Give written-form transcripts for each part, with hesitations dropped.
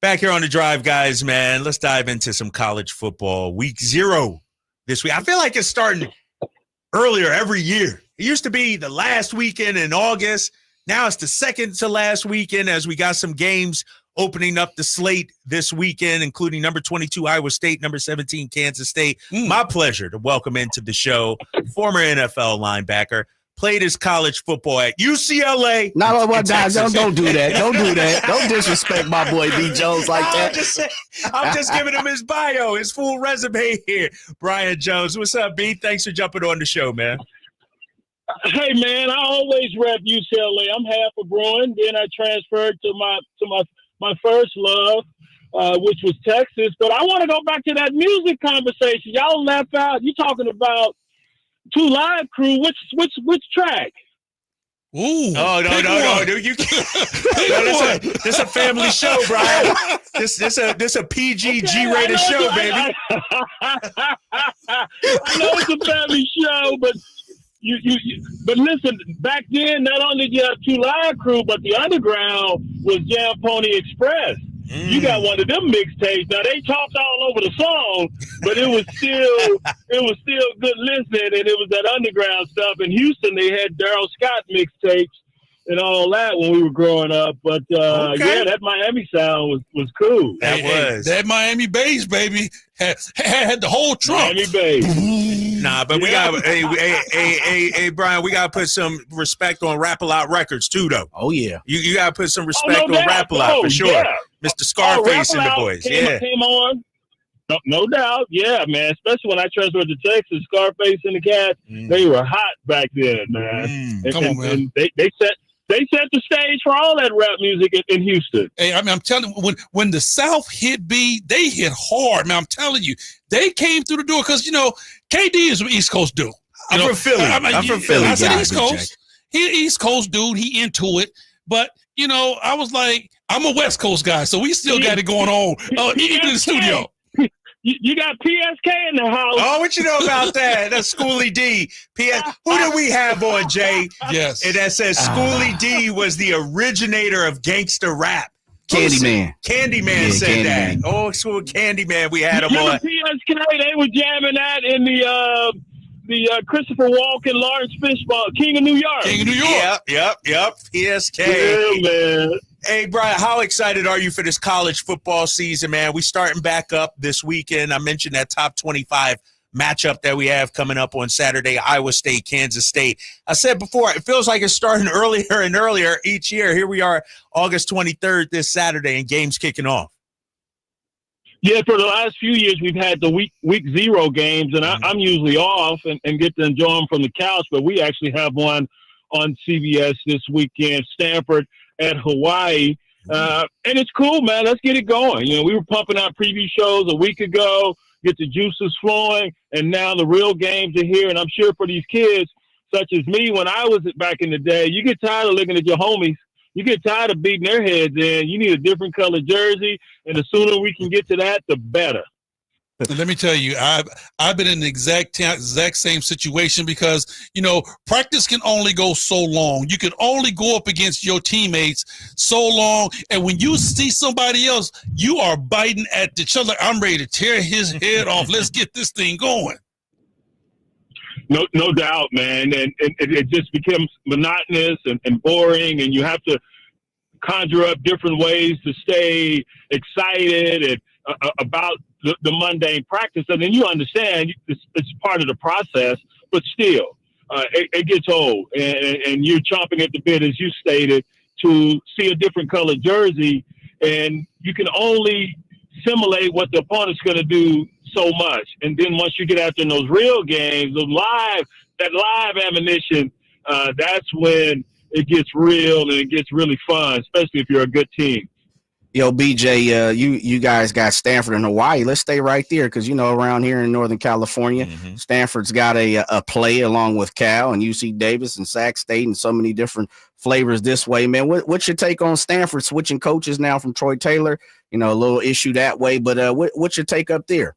Back here on the drive, guys, man. Let's dive into some college football. Week 0 this week. I feel like it's starting earlier every year. It used to be the last weekend in August. Now it's the second to last weekend as we got some games opening up the slate this weekend, including number 22 Iowa State, number 17 Kansas State. My pleasure to welcome into the show former NFL linebacker. Played his college football at UCLA. Don't do that. Don't do that. Don't disrespect my boy B. Jones like that. I'm just giving him his bio, his full resume here. Brian Jones, what's up, B? Thanks for jumping on the show, man. Hey, man, I always rep UCLA. I'm half a Bruin. Then I transferred to my first love, which was Texas. But I want to go back to that music conversation. Y'all left out. You talking about Two Live Crew? Which track? Ooh! Oh no! Dude, you can't. This a family show, Brian. This a PG G-rated show, baby. I know it's a family show, but but listen. Back then, not only did you have Two Live Crew, but the underground was Jam Pony Express. You got one of them mixtapes. Now they talked all over the song, but it was still good listening, and it was that underground stuff. In Houston, they had Daryl Scott mixtapes and all that when we were growing up. But yeah, that Miami sound was cool. That Miami bass, baby, had the whole trunk. Miami bass. Nah, but we got hey Brian, we gotta put some respect on Rap-A-Lot Records too, though. Oh yeah, you gotta put some respect on Rap-A-Lot for sure. Yeah. Mr. Scarface and the boys. Came on. No doubt. Yeah, man. Especially when I transferred to Texas, Scarface and the Cats, they were hot back then, man. Come on, man. And they set the stage for all that rap music in Houston. Hey, I mean, I'm telling you, when the South hit B, they hit hard, man. I'm telling you, they came through the door because, KD is an East Coast dude. I'm from Philly. I'm from Philly. I said East Coast. He an East Coast dude. He into it. But, I was like, I'm a West Coast guy, so we still got it going on even in the studio. You got PSK in the house. Oh, what you know about that? That's Schoolie D. Who did we have on, Jay? Yes. And that says Schoolie D was the originator of gangster rap. Candyman. Candyman said that. Oh, so Candyman, we had him on. PSK, they were jamming that in the Christopher Walken, Lawrence Fishburne, King of New York. King of New York. Yep. PSK. Yeah, man. Hey, Brian, how excited are you for this college football season, man? We starting back up this weekend. I mentioned that top 25 matchup that we have coming up on Saturday, Iowa State, Kansas State. I said before, it feels like it's starting earlier and earlier each year. Here we are, August 23rd, this Saturday, and games kicking off. Yeah, for the last few years, we've had the week 0 games, and I'm usually off and get to enjoy them from the couch, but we actually have one on CBS this weekend, Stanford at Hawaii. And it's cool, man. Let's get it going. We were pumping out preview shows a week ago, get the juices flowing, and now the real games are here. And I'm sure for these kids, such as me, when I was back in the day, you get tired of looking at your homies. You get tired of beating their heads in. You need a different color jersey, and the sooner we can get to that, the better. Let me tell you, I've been in the exact same situation because, practice can only go so long. You can only go up against your teammates so long. And when you see somebody else, you are biting at the shoulder. I'm ready to tear his head off. Let's get this thing going. No doubt, man. And it just becomes monotonous and boring, and you have to conjure up different ways to stay excited and about the mundane practice. And then you understand it's part of the process, but still, it gets old, and you're chomping at the bit, as you stated, to see a different color jersey, and you can only simulate what the opponent's going to do so much. And then once you get after in those real games, that live ammunition, that's when it gets real and it gets really fun, especially if you're a good team. Yo, BJ, you guys got Stanford and Hawaii. Let's stay right there because, around here in Northern California, Stanford's got a play along with Cal and UC Davis and Sac State and so many different flavors this way, man. What's your take on Stanford switching coaches now from Troy Taylor? A little issue that way, but what's your take up there?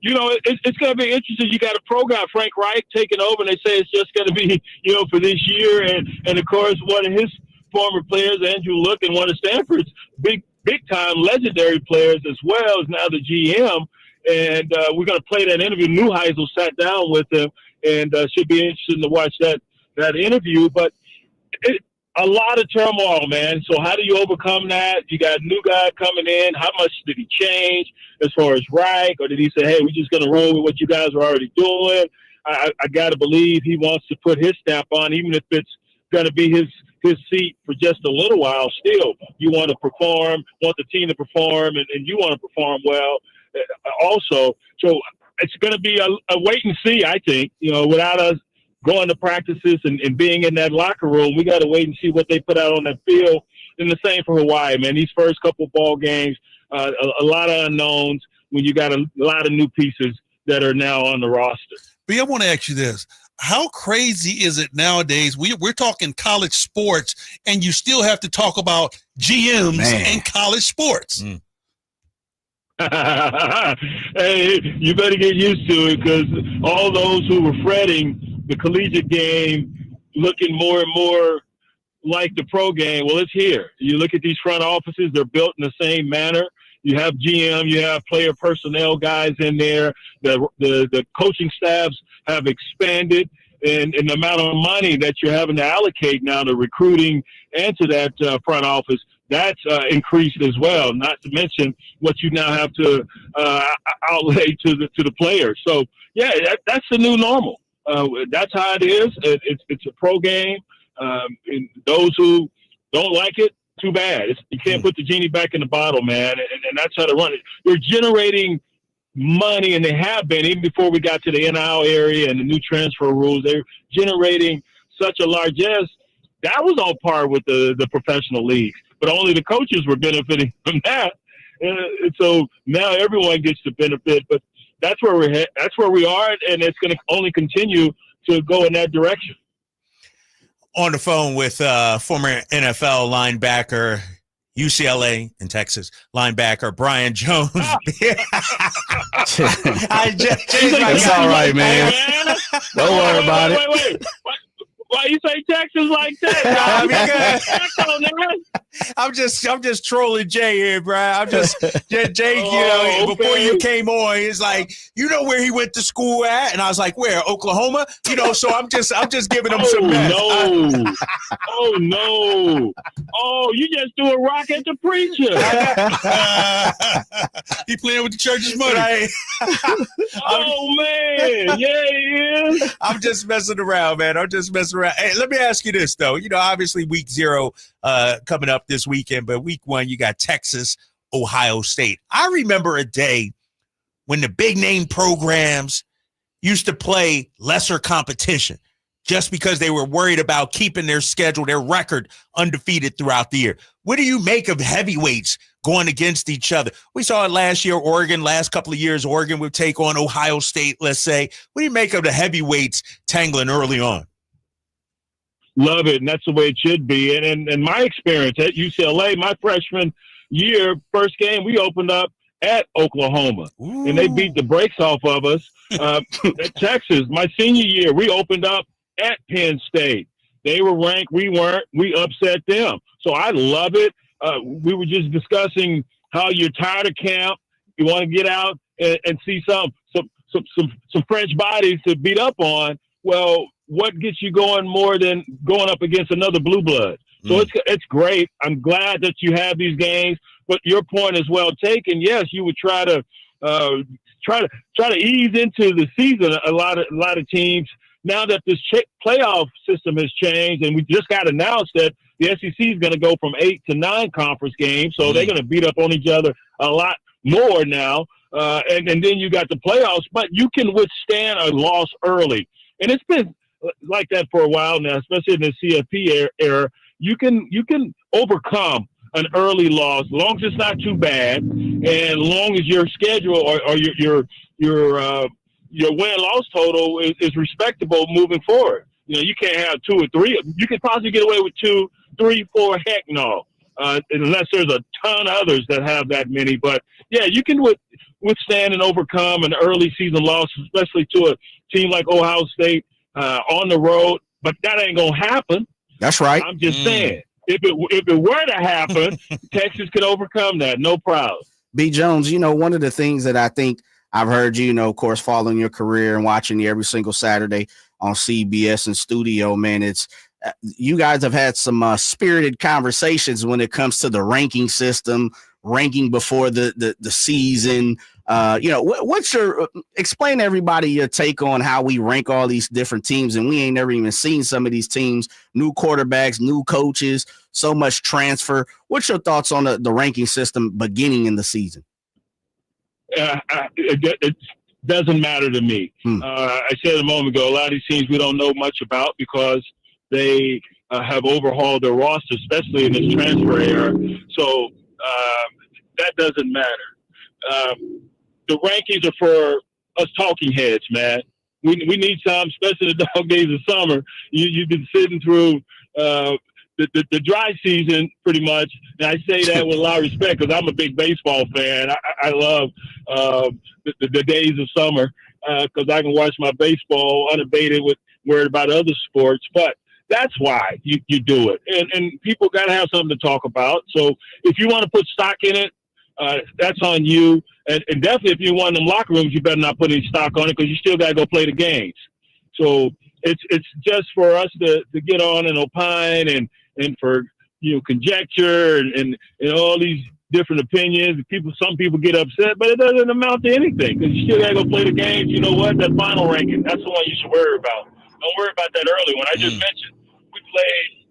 It's going to be interesting. You got a pro guy, Frank Reich, taking over, and they say it's just going to be, for this year. And of course, one of his former players, Andrew Luck, and one of Stanford's big-time all-time legendary players as well as now the GM. And we're going to play that interview. Neuheisel sat down with him, and should be interesting to watch that interview. But a lot of turmoil, man. So how do you overcome that? You got a new guy coming in. How much did he change as far as Reich? Or did he say, hey, we're just going to roll with what you guys are already doing? I got to believe he wants to put his stamp on, even if it's going to be his seat for just a little while. Still, you want to perform, want the team to perform, and you want to perform well also. So it's going to be a wait and see, I think. Without us going to practices and being in that locker room, we got to wait and see what they put out on that field. And the same for Hawaii, man. These first couple ball games, a lot of unknowns when you got a lot of new pieces that are now on the roster. But I want to ask you this. How crazy is it nowadays? We're talking college sports, and you still have to talk about GMs in college sports. Hey, you better get used to it, because all those who were fretting the collegiate game looking more and more like the pro game, well, it's here. You look at these front offices, they're built in the same manner. You have GM, you have player personnel guys in there. The coaching staffs have expanded, and the amount of money that you're having to allocate now to recruiting and to that front office, that's increased as well. Not to mention what you now have to outlay to the players. So yeah, that's the new normal. That's how it is. It's a pro game. And those who don't like it, too bad. You can't put the genie back in the bottle, man. And that's how to run it. They're generating money, and they have been even before we got to the NIL area and the new transfer rules. They're generating such a largesse. That was on par with the professional leagues, but only the coaches were benefiting from that. And so now everyone gets the benefit. But that's where we're that's where we are, and it's going to only continue to go in that direction. On the phone with former NFL linebacker, UCLA in Texas linebacker Brian Jones. It's all right, man. Don't worry about it. Wait. Why you say Texas like that? I'm just trolling Jay here, bro. Jay, before you came on, he's like, where he went to school at? And I was like, where? Oklahoma? So I'm just giving him some mess. No. Oh, you just threw a rock at the preacher. He playing with the church's money. Right. Oh, man. Yeah, he is. I'm just messing around, man. Hey, let me ask you this, though. Obviously week 0 coming up this weekend, but week 1, you got Texas, Ohio State. I remember a day when the big name programs used to play lesser competition just because they were worried about keeping their schedule, their record undefeated throughout the year. What do you make of heavyweights going against each other? We saw it last year, Oregon, last couple of years, Oregon would take on Ohio State, let's say. What do you make of the heavyweights tangling early on? Love it, and that's the way it should be. And my experience at UCLA, my freshman year, first game, we opened up at Oklahoma. Ooh. And they beat the brakes off of us. At Texas, my senior year, we opened up at Penn State. They were ranked, we weren't. We upset them. So I love it. We were just discussing how you're tired of camp. You want to get out and see some French bodies to beat up on. Well, what gets you going more than going up against another blue blood? So it's great. I'm glad that you have these games, but your point is well taken. Yes, you would try to ease into the season. A lot of teams, now that this playoff system has changed, and we just got announced that the SEC is going to go from 8 to 9 conference games, so they're going to beat up on each other a lot more now. And then you got the playoffs, but you can withstand a loss early, and it's been like that for a while now, especially in the CFP era. You can overcome an early loss, as long as it's not too bad, and long as your schedule or your win-loss total is respectable moving forward. You can't have 2 or 3. You could possibly get away with 2, 3, 4. Heck no, unless there's a ton of others that have that many. But yeah, you can withstand and overcome an early season loss, especially to a team like Ohio State on the road. But that ain't gonna happen. That's right. I'm just saying. if it were to happen, Texas could overcome that, no problem. B. Jones, one of the things that I think I've heard you, of course, following your career and watching you every single Saturday on CBS and studio, man, it's you guys have had some spirited conversations when it comes to the ranking system, ranking before the season. What's your explain to everybody your take on how we rank all these different teams, and we ain't never even seen some of these teams, new quarterbacks, new coaches, so much transfer. What's your thoughts on the ranking system beginning in the season? It doesn't matter to me. I said a moment ago, a lot of these teams we don't know much about because they have overhauled their roster, especially in this transfer era. So that doesn't matter. The rankings are for us talking heads, man. We need some, especially the dog days of summer. You've been sitting through the dry season pretty much. And I say that with a lot of respect because I'm a big baseball fan. I love the days of summer because I can watch my baseball unabated with worried about other sports. But that's why you do it. And people got to have something to talk about. So if you want to put stock in it, that's on you. And definitely if you're in one of them locker rooms, you better not put any stock on it because you still got to go play the games. So it's just for us to get on and opine and for, conjecture and all these different opinions. Some people get upset, but it doesn't amount to anything because you still got to go play the games. You know what? That final ranking, that's the one you should worry about. Don't worry about that early one. I just mentioned we played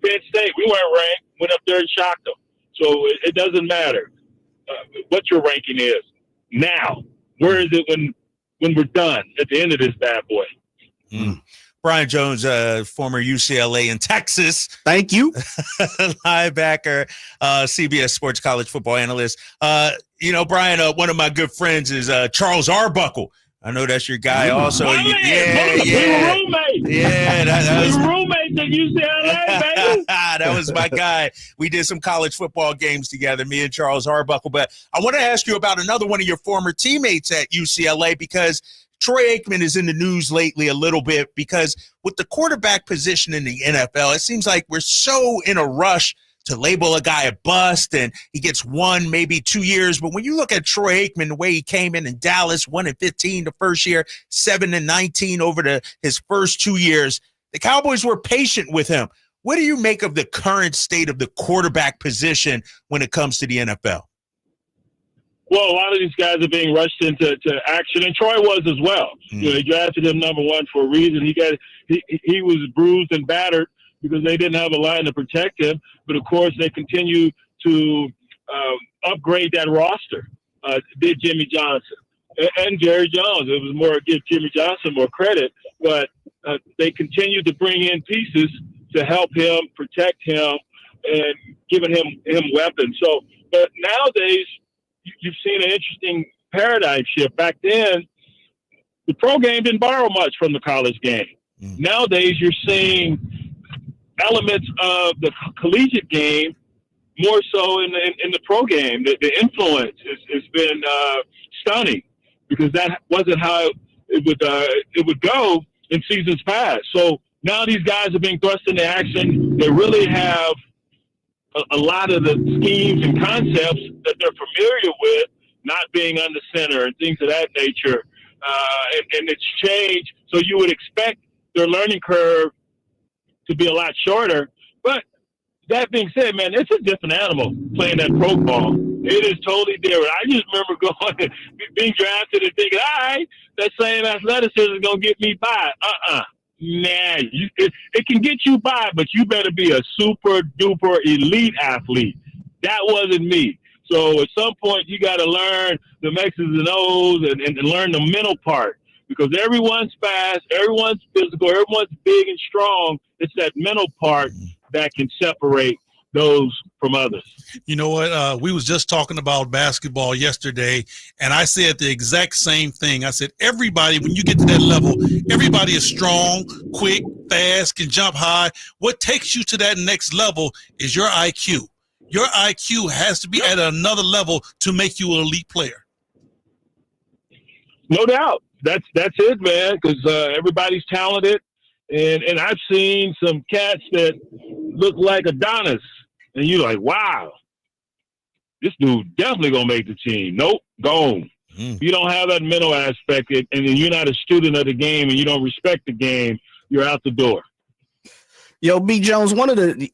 Penn State. We weren't ranked, went up there and shocked them. So it doesn't matter what your ranking is. Now, where is it when we're done at the end of this bad boy? Brian Jones, former UCLA and Texas. Thank you. Linebacker, CBS Sports College Football Analyst. Brian, one of my good friends is Charles Arbuckle. I know that's your guy also. Yeah. That was roommate at UCLA, baby. That was my guy. We did some college football games together, me and Charles Arbuckle. But I want to ask you about another one of your former teammates at UCLA because Troy Aikman is in the news lately a little bit because with the quarterback position in the NFL, it seems like we're so in a rush to label a guy a bust and he gets 1, maybe 2 years. But when you look at Troy Aikman, the way he came in Dallas, 1-15 the first year, 7-19 over his first 2 years, the Cowboys were patient with him. What do you make of the current state of the quarterback position when it comes to the NFL? Well, a lot of these guys are being rushed into action, and Troy was as well. They drafted him number 1 for a reason. He was bruised and battered because they didn't have a line to protect him. But, of course, they continue to upgrade that roster. Did Jimmy Johnson and Jerry Jones. It was more give Jimmy Johnson more credit. But they continue to bring in pieces to help him, protect him, and giving him weapons. So, but nowadays, you've seen an interesting paradigm shift. Back then, the pro game didn't borrow much from the college game. Nowadays, you're seeing elements of the collegiate game more so in the pro game. The influence has been stunning because that wasn't how it would go in seasons past. So now these guys are being thrust into action. They really have a lot of the schemes and concepts that they're familiar with not being under center and things of that nature. And it's changed. So you would expect their learning curve to be a lot shorter. But that being said, man, it's a different animal playing that pro ball. It is totally different. I just remember being drafted and thinking, all right, that same athleticism is going to get me by. Nah, it can get you by, but you better be a super duper elite athlete. That wasn't me. So at some point, you got to learn the X's and O's and learn the mental part because everyone's fast, everyone's physical, everyone's big and strong. It's that mental part that can separate those from others. You know what? We was just talking about basketball yesterday, and I said the exact same thing. I said, everybody, when you get to that level, everybody is strong, quick, fast, can jump high. What takes you to that next level is your IQ. Your IQ has to be at another level to make you an elite player. No doubt. That's it, man, because everybody's talented. And I've seen some cats that look like Adonis, and you're like, wow, this dude definitely gonna make the team. Nope, gone. If you don't have that mental aspect, and you're not a student of the game, and you don't respect the game, you're out the door. Yo, B. Jones,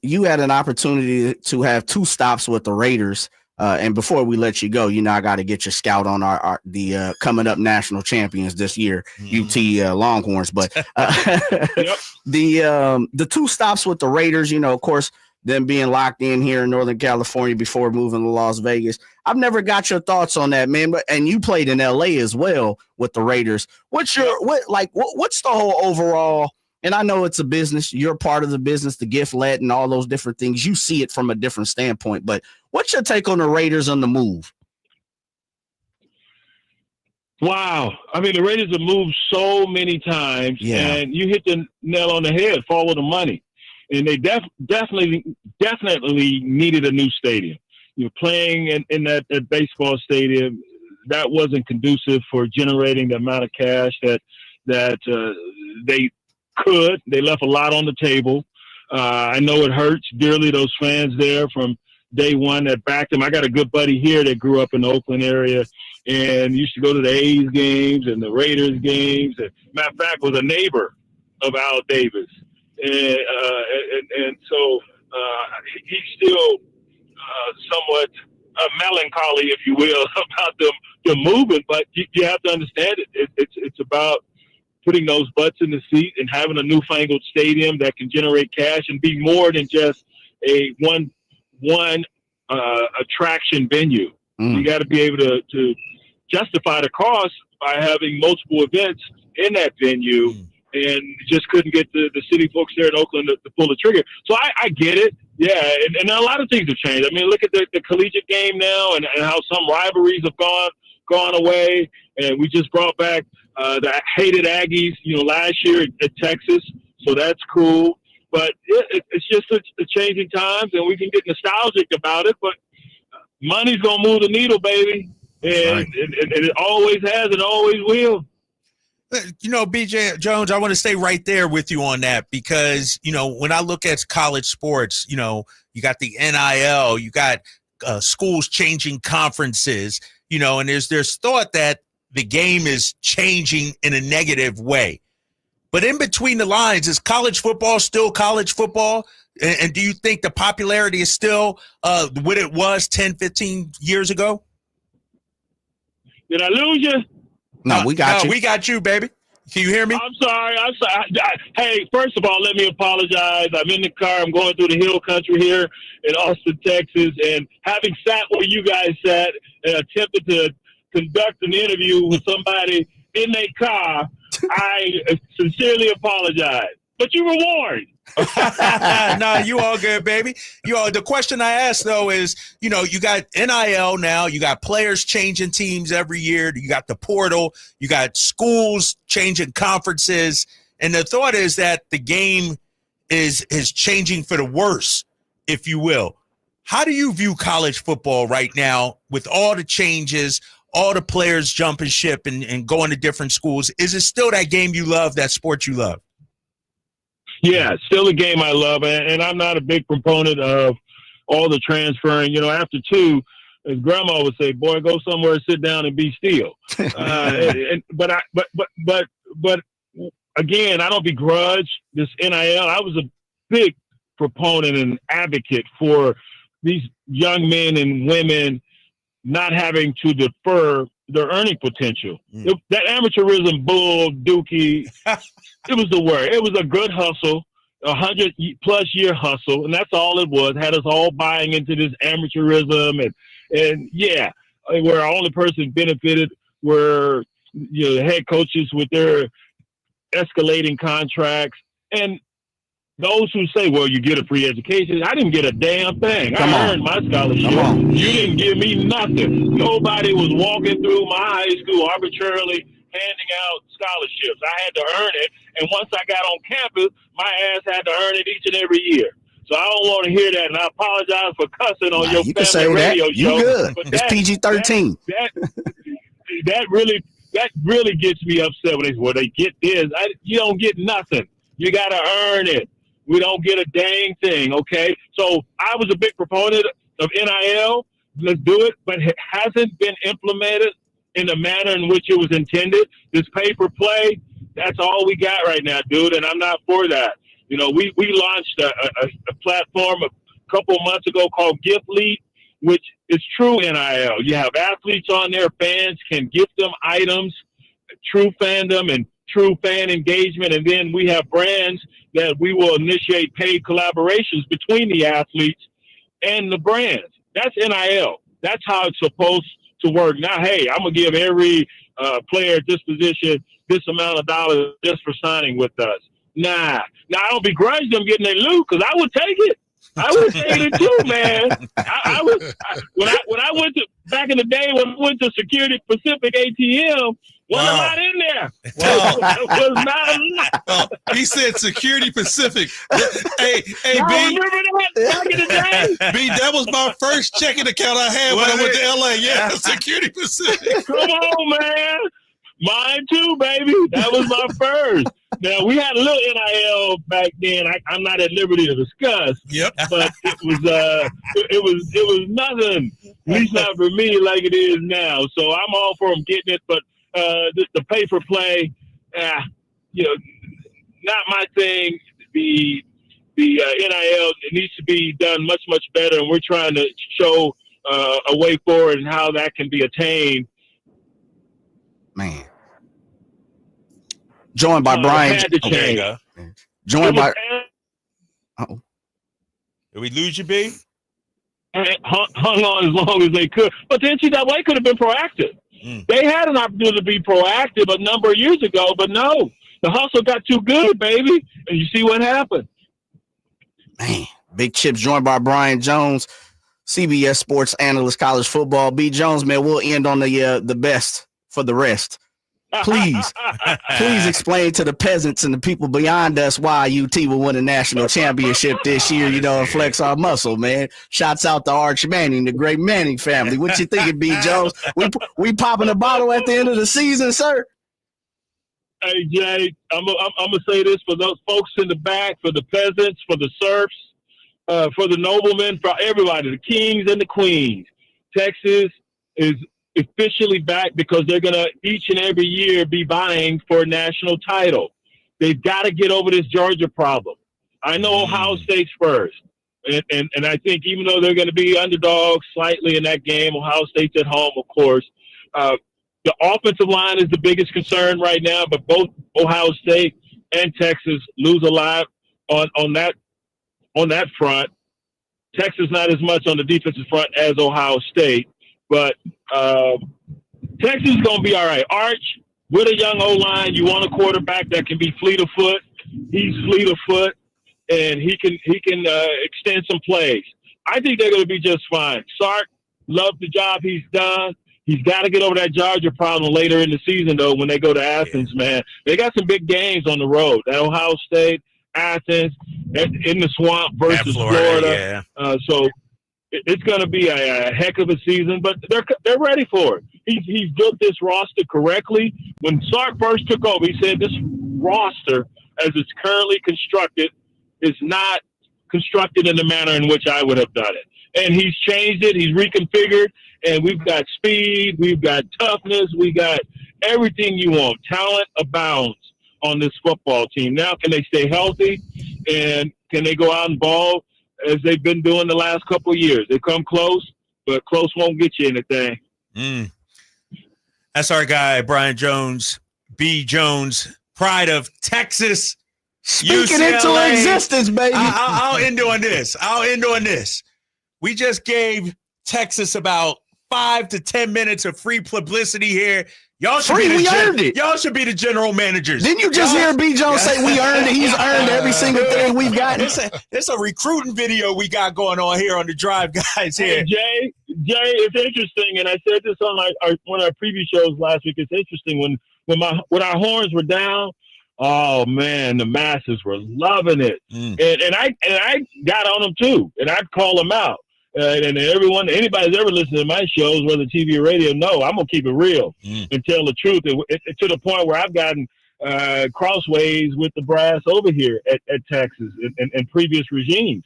you had an opportunity to have 2 stops with the Raiders. And before we let you go, I got to get your scout on the coming up national champions this year, UT Longhorns. But Yep. the 2 stops with the Raiders, of course, them being locked in here in Northern California before moving to Las Vegas. I've never got your thoughts on that, man. And you played in LA as well with the Raiders. What's the whole overall? And I know it's a business. You're part of the business, the gift let and all those different things. You see it from a different standpoint. But what's your take on the Raiders on the move? Wow. I mean, the Raiders have moved so many times, and you hit the nail on the head, follow the money. And they definitely needed a new stadium. Playing in that baseball stadium, that wasn't conducive for generating the amount of cash that they could. They left a lot on the table. I know it hurts dearly, those fans there from day one that backed them. I got a good buddy here that grew up in the Oakland area and used to go to the A's games and the Raiders games. And matter of fact, was a neighbor of Al Davis. And so he's still somewhat melancholy, if you will, about them moving. But you have to understand it. It's about putting those butts in the seat and having a newfangled stadium that can generate cash and be more than just a one attraction venue. You got to be able to justify the cost by having multiple events in that venue, and just couldn't get the city folks there in Oakland to pull the trigger. So I get it. Yeah, and a lot of things have changed. I mean, look at the collegiate game now and how some rivalries have gone away, and we just brought back the hated Aggies, last year at Texas. So that's cool. But it's just the changing times, and we can get nostalgic about it. But money's gonna move the needle, baby, and it always has and always will. BJ Jones, I want to stay right there with you on that because, when I look at college sports, you got the NIL, you got schools changing conferences, and there's thought that the game is changing in a negative way. But in between the lines, is college football still college football? And do you think the popularity is still what it was 10, 15 years ago? Did I lose you? No, we got you. We got you, baby. Can you hear me? I'm sorry. Hey, first of all, let me apologize. I'm in the car. I'm going through the hill country here in Austin, Texas. And having sat where you guys sat and attempted to conduct an interview with somebody in their car, I sincerely apologize. But you were warned. No, you all good, baby. The question I asked though is, you got NIL now, you got players changing teams every year, you got the portal, you got schools changing conferences, and the thought is that the game is changing for the worse, if you will. How do you view college football right now with all the changes, all the players jumping ship and going to different schools? Is it still that game you love, that sport you love? Yeah, it's still a game I love, and I'm not a big proponent of all the transferring. After 2, as Grandma would say, "Boy, go somewhere, sit down, and be still." But again, I don't begrudge this NIL. I was a big proponent and advocate for these young men and women not having to defer their earning potential. That amateurism bull dookie, it was the word. It was a good hustle, 100+ year hustle, and that's all it was. Had us all buying into this amateurism, and yeah, where our only person benefited were the head coaches with their escalating contracts, and those who say, well, you get a free education. I didn't get a damn thing. I earned my scholarship. You didn't give me nothing. Nobody was walking through my high school arbitrarily handing out scholarships. I had to earn it. And once I got on campus, my ass had to earn it each and every year. So I don't want to hear that. And I apologize for cussing on your family radio show. You good. It's PG-13. That really gets me upset when they get this. You don't get nothing. You got to earn it. We don't get a dang thing, okay? So I was a big proponent of NIL. Let's do it, but it hasn't been implemented in the manner in which it was intended. This pay-for-play, that's all we got right now, dude, and I'm not for that. You know, we launched a platform a couple of months ago called Gift Leap, which is true NIL. You have athletes on there, fans can gift them items, true fandom and true fan engagement, and then we have brands that we will initiate paid collaborations between the athletes and the brands. That's NIL. That's how it's supposed to work. Now, hey, I'm going to give every player at this position this amount of dollars just for signing with us. Nah. Now, I don't begrudge them getting their loot because I would take it. I would take it too, man. When I went to, back in the day when I went to Security Pacific ATM, was a lot in there. Wow. Was not a lot. He said Security Pacific. Hey, I B. remember that back in the day. B, that was my first checking account I had when I went to LA. Yeah, Security Pacific. Come on, man. Mine too, baby. That was my first. Now, we had a little NIL back then. I'm not at liberty to discuss. Yep. But it was nothing, at least not for me, like it is now. So I'm all for them getting it. But the pay for play, you know, not my thing. The NIL, it needs to be done much, much better. And we're trying to show a way forward and how that can be attained. Man. Joined by Brian. Okay, Joined by. Did we lose you, B? Hung on as long as they could. But the NCAA could have been proactive. They had an opportunity to be proactive a number of years ago, but no. The hustle got too good, baby. And you see what happened. Man, Big Chips joined by Brian Jones, CBS Sports Analyst, college football. B. Jones, man, we'll end on the best for the rest. Please explain to the peasants and the people beyond us why UT will win a national championship this year, you know, and flex our muscle, man. Shouts out to Arch Manning, the great Manning family. What you thinking, B. Jones? We popping a bottle at the end of the season, sir? Hey, Jay, I'm going to say this for those folks in the back, for the peasants, for the serfs, for the noblemen, for everybody, the kings and the queens. Texas is officially back because they're going to each and every year be vying for a national title. They've got to get over this Georgia problem. I know Ohio State's first. And I think even though they're going to be underdogs slightly in that game, Ohio State's at home, of course. The offensive line is the biggest concern right now, but both Ohio State and Texas lose a lot on that front. Texas not as much on the defensive front as Ohio State. But Texas is going to be all right. Arch, with a young O-line, you want a quarterback that can be fleet of foot. He's fleet of foot, and he can extend some plays. I think they're going to be just fine. Sark, love the job he's done. He's got to get over that Georgia problem later in the season, though, when they go to Athens, man. They got some big games on the road. That Ohio State, Athens, in the swamp versus Florida. Yeah. So it's going to be a heck of a season, but they're ready for it. He's built this roster correctly. When Sark first took over, he said this roster, as it's currently constructed, is not constructed in the manner in which I would have done it. And he's changed it. He's reconfigured, and we've got speed, we've got toughness, we got everything you want. Talent abounds on this football team. Now, can they stay healthy, and can they go out and ball as they've been doing the last couple of years? They come close, but close won't get you anything. That's our guy, Brian Jones, B. Jones, pride of Texas. Speaking UCLA. into existence, baby. I'll end on this. We just gave Texas about 5 to 10 minutes of free publicity here. Y'all should earned it. Y'all should be the general managers. Didn't you just hear B. Jones say we earned it? He's earned every single thing we've gotten. It's a recruiting video we got going on here on the Drive guys here. Hey, Jay, it's interesting, and I said this on one of our preview shows last week. It's interesting when our horns were down. Oh man, the masses were loving it, and I got on them too, and I'd call them out. And anybody that's ever listened to my shows, whether TV or radio, know I'm gonna keep it real and tell the truth. To the point where I've gotten crossways with the brass over here at Texas and previous regimes.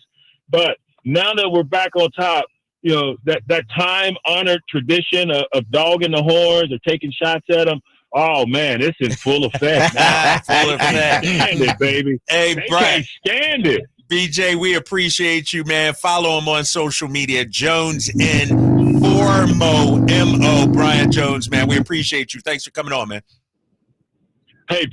But now that we're back on top, that time-honored tradition of dogging the horns or taking shots at them, oh, man, it's in full effect now. Full effect. Stand it, baby. Hey, they Brian. can't stand it. BJ, we appreciate you, man. Follow him on social media, Jones in Formo, M-O, Brian Jones, man. We appreciate you. Thanks for coming on, man. Hey,